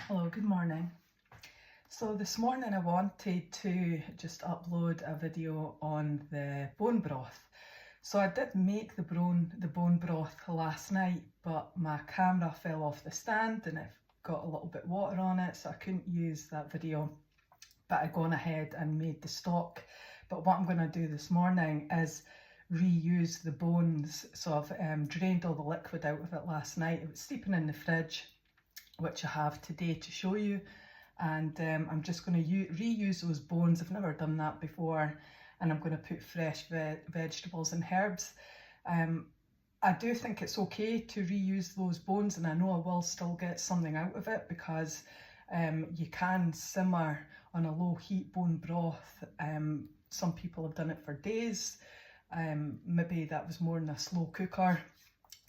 Hello, good morning. So this morning I wanted to just upload a video on the bone broth. So I did make the bone broth last night, but my camera fell off the stand and it got a little bit water on it, so I couldn't use that video. But I gone ahead and made the stock. But what I'm going to do this morning is reuse the bones. So I've drained all the liquid out of it last night. It was steeping in the fridge, which I have today to show you, and I'm just going to reuse those bones. I've never done that before, and I'm going to put fresh vegetables and herbs. I do think it's okay to reuse those bones, and I know I will still get something out of it because you can simmer on a low heat bone broth. Some people have done it for days. Maybe that was more in a slow cooker.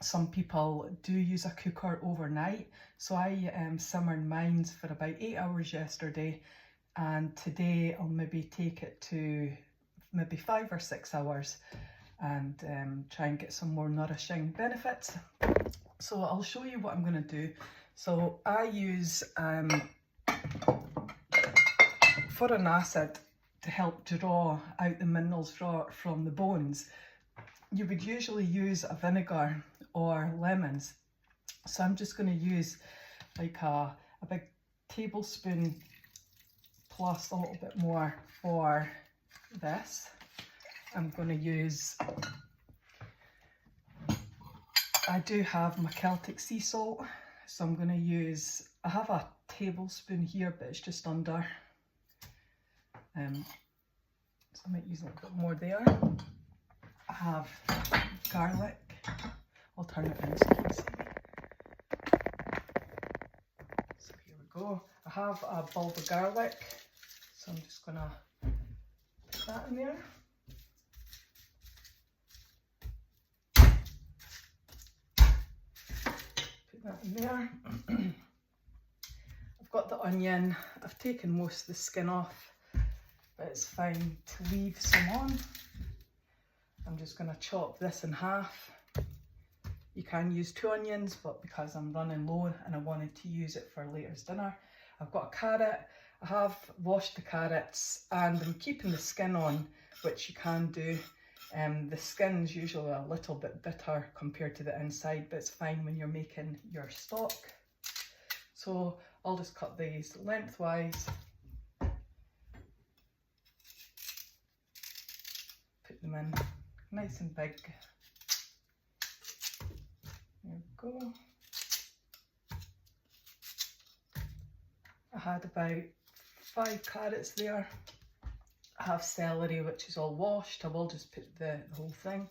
Some people do use a cooker overnight, so I simmered mine for about 8 hours yesterday, and today I'll maybe take it to maybe 5 or 6 hours and try and get some more nourishing benefits. So I'll show you what I'm going to do. So I use folic acid to help draw out the minerals from the bones. You would usually use a vinegar or lemons. So I'm just going to use like a big tablespoon plus a little bit more for this. I'm going to use, I do have my Celtic sea salt, so I'm going to use, I have a tablespoon here, but it's just under. So I might use a little bit more there. I have garlic. I'll turn it in so you can see. So here we go. I have a bulb of garlic, so I'm just going to put that in there. Put that in there. I've got the onion. I've taken most of the skin off, but it's fine to leave some on. I'm just going to chop this in half. You can use 2 onions, but because I'm running low and I wanted to use it for later's dinner, I've got a carrot. I have washed the carrots and I'm keeping the skin on, which you can do. The skin's usually a little bit bitter compared to the inside, but it's fine when you're making your stock. So I'll just cut these lengthwise. Put them in nice and big. There we go. I had about 5 carrots there. I have celery, which is all washed. I will just put the whole thing,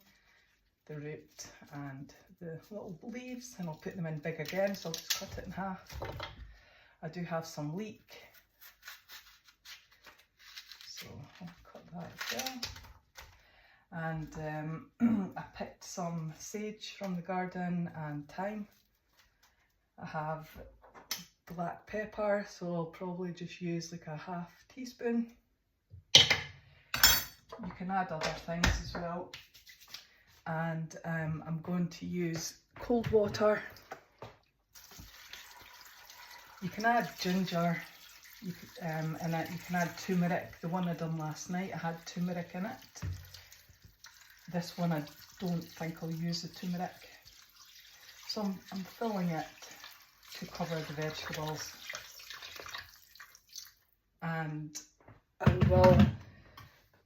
the root and the little leaves, and I'll put them in big again, so I'll just cut it in half. I do have some leek, so I'll cut that as well. And I picked some sage from the garden and thyme. I have black pepper, so I'll probably just use like a half teaspoon. You can add other things as well. And I'm going to use cold water. You can add ginger, you can add turmeric. The one I done last night, I had turmeric in it. This one I don't think I'll use the turmeric. So I'm filling it to cover the vegetables. And I will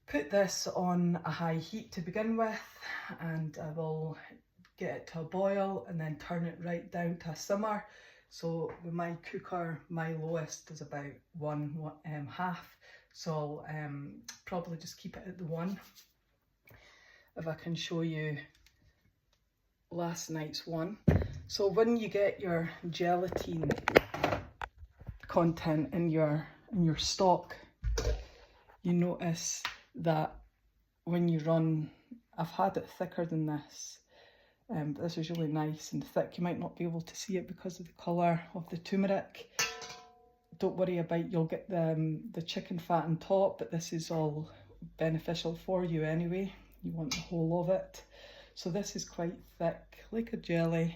put this on a high heat to begin with, and I will get it to a boil and then turn it right down to a simmer. So with my cooker, my lowest is about half. So I'll probably just keep it at the 1. If I can show you last night's one. So when you get your gelatin content in your stock, you notice that when you run, I've had it thicker than this, but this is really nice and thick. You might not be able to see it because of the colour of the turmeric. Don't worry about, you'll get the chicken fat on top, but this is all beneficial for you anyway. You want the whole of it. So this is quite thick, like a jelly,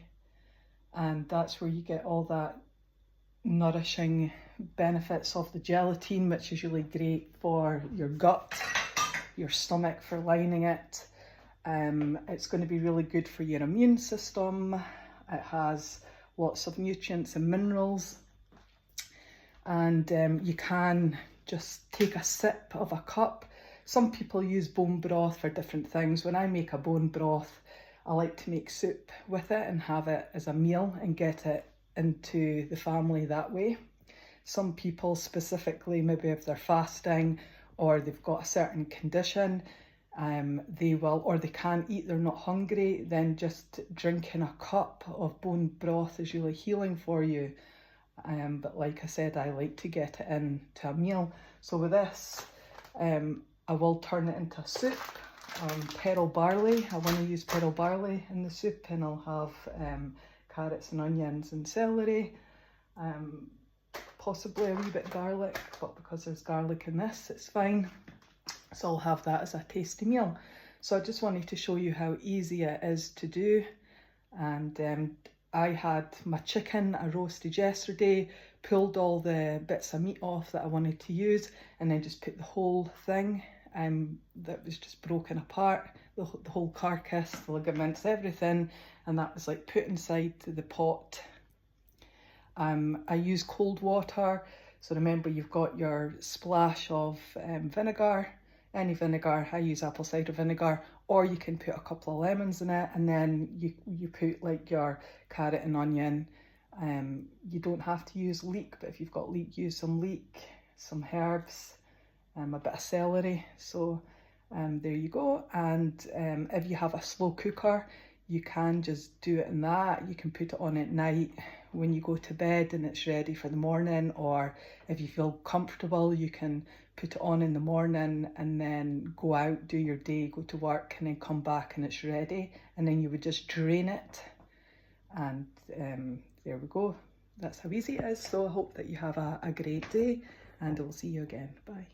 and that's where you get all that nourishing benefits of the gelatin, which is really great for your gut, your stomach for lining it. It's going to be really good for your immune system. It has lots of nutrients and minerals, and you can just take a sip of a cup. Some people use bone broth for different things. When I make a bone broth, I like to make soup with it and have it as a meal and get it into the family that way. Some people specifically, maybe if they're fasting or they've got a certain condition, they will, or they can't eat, they're not hungry, then just drinking a cup of bone broth is really healing for you. But like I said, I like to get it into a meal. So with this, I will turn it into a soup. Pearl barley, I want to use pearl barley in the soup, and I'll have carrots and onions and celery, possibly a wee bit garlic, but because there's garlic in this, it's fine. So I'll have that as a tasty meal. So I just wanted to show you how easy it is to do. And I had my chicken, I roasted yesterday, pulled all the bits of meat off that I wanted to use, and then just put the whole thing that was just broken apart, the whole carcass, the ligaments, everything, and that was like put inside the pot. I use cold water, so remember you've got your splash of vinegar, any vinegar. I use apple cider vinegar, or you can put a couple of lemons in it, and then you put like your carrot and onion. You don't have to use leek, but if you've got leek, use some leek, some herbs, a bit of celery. So there you go. And if you have a slow cooker, you can just do it in that. You can put it on at night when you go to bed and it's ready for the morning, or if you feel comfortable, you can put it on in the morning and then go out, do your day, go to work, and then come back and it's ready, and then you would just drain it, and there we go. That's how easy it is. So I hope that you have a great day, and I will see you again. Bye.